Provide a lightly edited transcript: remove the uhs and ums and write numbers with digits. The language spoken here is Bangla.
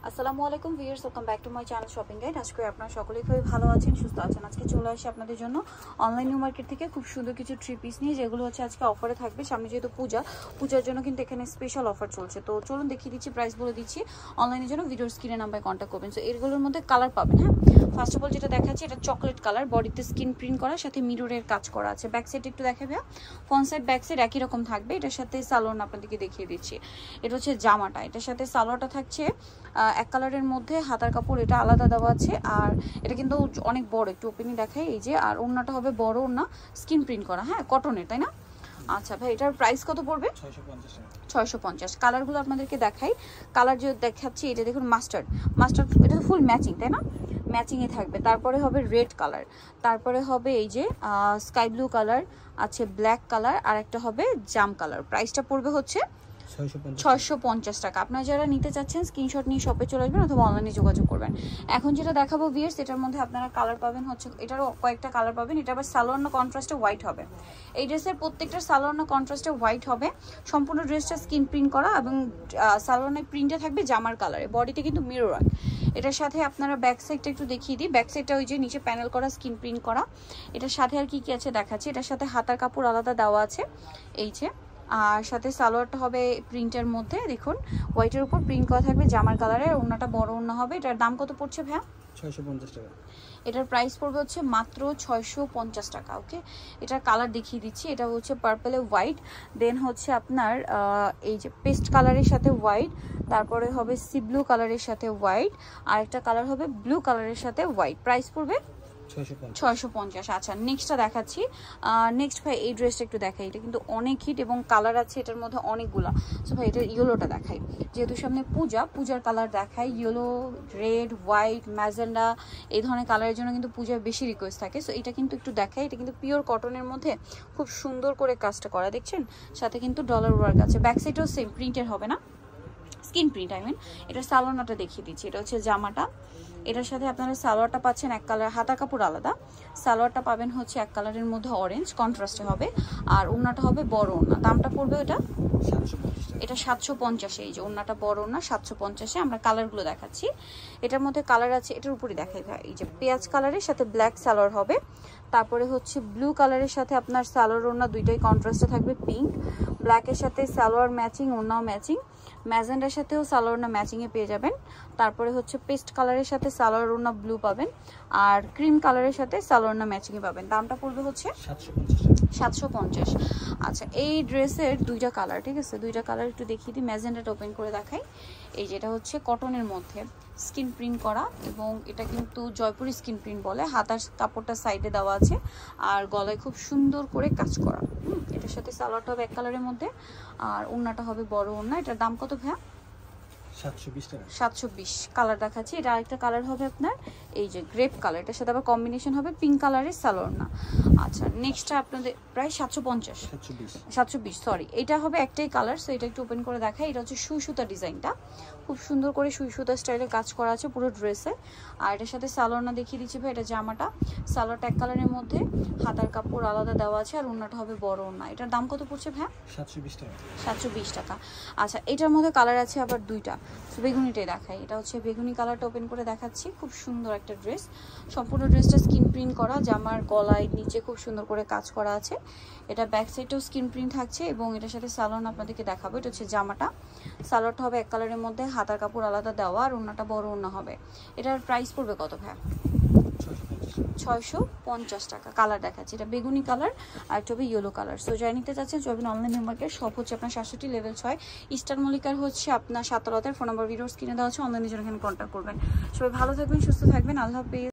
আসসালামু আলাইকুম viewers, welcome back to my channel shopping guide. আজকে আপনারা সকলেই খুবই ভালো আছেন, সুস্থ আছেন। আজকে চলে আসি আপনাদের জন্য অনলাইন নিউ মার্কেট থেকে খুব সুন্দর কিছু থ্রি পিস নিয়ে, যেগুলো হচ্ছে আজকে অফারে থাকবে। সামনে যেহেতু পূজার জন্য কিন্তু এখানে স্পেশাল অফার চলছে। তো চলুন দেখিয়ে দিচ্ছি, প্রাইস বলে দিচ্ছি। অনলাইনের জন্য ভিডিওর স্ক্রিনে নাম্বারে কন্ট্যাক্ট করবেন। সো এগুলোর মধ্যে কালার পাবেন। হ্যাঁ, ফার্স্ট অফ অল যেটা দেখাচ্ছি, এটা চকলেট কালার, বডিতে স্কিন প্রিন্ট করা, সাথে মিররের কাজ করা আছে। ব্যাক সাইড একটু দেখাবে, ফ্রন্ট সাইড ব্যাক সাইড একই রকম থাকবে। এটার সাথে সালোয়ার আপনাদেরকে দেখিয়ে দিচ্ছি। এটা হচ্ছে জামাটা, এটার সাথে সালোয়ারটা থাকছে এক কালারের মধ্যে, হাতার কাপড় এটা আলাদা দেওয়া আছে। আর এটা কিন্তু অনেক বড়, একটু ওপেনই দেখাই। এই যে, আর ওড়নাটা হবে বড় ওড়না, স্কিন প্রিন্ট করা, হ্যাঁ কটনের, তাই না? আচ্ছা ভাই, এটার প্রাইস কত পড়বে? 650। কালারগুলো আপনাদেরকে দেখাই। কালার যে দেখাচ্ছি, এটা দেখুন মাস্টার্ড, এটা তো ফুল ম্যাচিং, তাই না? ম্যাচিংয়ে থাকবে। তারপরে হবে রেড কালার, তারপরে হবে এই যে স্কাই ব্লু কালার আছে, ব্ল্যাক কালার, আর একটা হবে জাম কালার। প্রাইসটা পড়বে হচ্ছে 650 টাকা। আপনারা যারা নিতে চাচ্ছেন স্ক্রিনশট নিয়ে শপে চলে আসবেন অথবা অনলাইনে যোগাযোগ করবেন। এখন যেটা দেখাবো ভিউয়ার্স, এটার মধ্যে আপনারা কালার পাবেন হচ্ছে, এটারও কয়েকটা কালার পাবেন। এটা আবার সালোয়ার না কন্ট্রাস্টে হোয়াইট হবে। এই ড্রেসের প্রত্যেকটা সালোয়ার না কন্ট্রাস্টে হোয়াইট হবে। সম্পূর্ণ ড্রেসটা স্কিন প্রিন্ট করা এবং সালোয়ারের প্রিন্টে থাকবে জামার কালারে। বডিতে কিন্তু মিরর ওয়ার্ক। এটার সাথে আপনারা ব্যাক সাইডটা একটু দেখিয়ে দিই। ব্যাক সাইডটা ওই যে নিচে প্যানেল করা, স্কিন প্রিন্ট করা। এটার সাথে আর কি কি আছে দেখাচ্ছি। এটার সাথে হাতার কাপড় আলাদা দেওয়া আছে, এই যে। আর সাথে সালোয়ারটা হবে প্রিন্টের মধ্যে, দেখুন হোয়াইটের উপর প্রিন্ট করা থাকবে জামার কালারে। ওড়নাটা বড় ওড়না হবে। এটার দাম কত পড়ছে ভাইয়া? 650 টাকা। এটার প্রাইস পড়বে হচ্ছে মাত্র 650 টাকা। ওকে, এটার কালার দেখিয়ে দিচ্ছি। এটা হচ্ছে পার্পলে হোয়াইট, দেন হচ্ছে আপনার এই যে পেস্ট কালারের সাথে হোয়াইট, তারপরে হবে সি ব্লু কালারের সাথে হোয়াইট, আর একটা কালার হবে ব্লু কালারের সাথে হোয়াইট। প্রাইস পড়বে 650। আচ্ছা, নেক্সটটা দেখাচ্ছি। নেক্সট ভাই এই ড্রেসটা একটু দেখাই। এটা কিন্তু অনেক হিট এবং কালার আছে এটার মধ্যে অনেকগুলা। সো ভাই এটা ইয়েলোটা দেখাই, যেহেতু সামনে পূজার কালার দেখাই। ইয়েলো, রেড, হোয়াইট, ম্যাজেন্ডা, এই ধরনের কালারের জন্য কিন্তু পূজার বেশি রিকোয়েস্ট থাকে। সো এটা কিন্তু একটু দেখাই। এটা কিন্তু পিওর কটনের মধ্যে খুব সুন্দর করে কাজটা করা, দেখছেন? সাথে কিন্তু ডলার ওয়ার্ক আছে। ব্যাক সাইডও সেম প্রিন্টের হবে না, স্কিন প্রিন্ট আই মিন। এটার সালোয়ারটা দেখিয়ে দিচ্ছি। এটা হচ্ছে জামাটা, এটার সাথে আপনারা সালোয়ারটা পাচ্ছেন এক কালার, হাতার কাপড় আলাদা। সালোয়ারটা পাবেন হচ্ছে এক কালারের মধ্যে অরেঞ্জ কন্ট্রাস্টে হবে, আর ওড়নাটা হবে বড় ওড়না। দামটা পড়বে এটা 750। এই যে ওড়নাটা বড় ওড়না 750-এ। আমরা কালারগুলো দেখাচ্ছি। এটার মধ্যে কালার আছে, এটার উপরে দেখাই ভাই। এই যে পেঁয়াজ কালারের সাথে ব্ল্যাক সালোয়ার হবে, তারপরে হচ্ছে ব্লু কালারের সাথে আপনার সালোয়ার ওড়না দুইটাই কন্ট্রাস্টে থাকবে, পিঙ্ক। ব্ল্যাকের সাথে সালোয়ার ম্যাচিং, ওড়নাও ম্যাচিং। ম্যাজেন্ডার সাথেও সালোয়ার ওড়না ম্যাচিংয়ে পেয়ে যাবেন। তারপরে হচ্ছে পেস্ট কালারের সাথে সালোয়ার ওড়না ব্লু পাবেন, আর ক্রিম কালারের সাথে সালোয়ার ওড়না ম্যাচিংয়ে পাবেন। দামটা পড়বে হচ্ছে 750। আচ্ছা, এই ড্রেসের দুইটা কালার, ঠিক আছে? দুইটা কালার একটু দেখিয়ে দিই। ম্যাজেন্ডাটা ওপেন করে দেখাই। এই যেটা হচ্ছে কটনের মধ্যে স্কিন প্রিন্ট করা, এবং এটা কিন্তু জয়পুরি স্কিন প্রিন্ট বলে। হাতার কাপড়টা সাইডে দেওয়া আছে, আর গলায় খুব সুন্দর করে কাজ করা। এটার সাথে সালোয়ারটা হবে এক কালারের মধ্যে, আর ওড়নাটা হবে বড় ওড়না। এটার দাম কত ভাইয়া? 720 টাকা। 720। কালার দেখাচ্ছি। এটা আরেকটা কালার হবে আপনার এই যে গ্রেপ কালার, এটার সাথে আবার কম্বিনেশন হবে পিঙ্ক কালারের সালোয়ার না। আচ্ছা, নেক্সটটা আপনাদের প্রায় 720 সরি। এটা হবে একটাই কালার। সো এটা একটু ওপেন করে দেখাই। এটা হচ্ছে সুই সুতা ডিজাইনটা, খুব সুন্দর করে সুই সুতা স্টাইলে কাজ করা আছে পুরো ড্রেসে। আর এটার সাথে সালোয়ার না দেখিয়ে দিচ্ছি ভাই। এটা জামাটা, সালোয়ারটা এক কালারের মধ্যে, হাতার কাপড় আলাদা দেওয়া আছে, আর ওড়নাটা হবে বড় ওড়না। এটার দাম কত পড়ছে ভাই? 720 টাকা। 720 টাকা। আচ্ছা, এটার মধ্যে কালার আছে আবার দুইটা। বেগুনিটাই দেখাই। এটা হচ্ছে বেগুনি কালারটা ওপেন করে দেখাচ্ছি। খুব সুন্দর একটা ড্রেস, সম্পূর্ণ ড্রেসটা স্কিন প্রিন্ট করা, জামার গলায় নিচে খুব সুন্দর করে কাজ করা আছে। এটা ব্যাক সাইডেও স্কিন প্রিন্ট থাকছে, এবং এটার সাথে সালোয়ার আপনাদেরকে দেখাবো। এটা হচ্ছে জামাটা, সালোয়ারটা হবে এক কালারের মধ্যে, হাতার কাপড় আলাদা দেওয়া, আর ওড়নাটা বড় ওড়না হবে। এটার প্রাইস পড়বে কত ভাই? 650 টাকা। কালার দেখাচ্ছি। এটা বেগুনি কালার, আর একটা হবে ইয়েলো কালার। সো যারা নিতে চাচ্ছেন চলবেন অনলাইন মার্কেট। সব হচ্ছে আপনার 67 লেভেল 6 ইস্টার্ন মল্লিকার হচ্ছে আপনার 7 তলাতে। ফোন নাম্বার ভিডিওস কিনে দেওয়া হচ্ছে, অনলাইনের জন্য এখানে কন্ট্যাক্ট করবেন। সবাই ভালো থাকবেন, সুস্থ থাকবেন। আল্লাহ হাফেজ।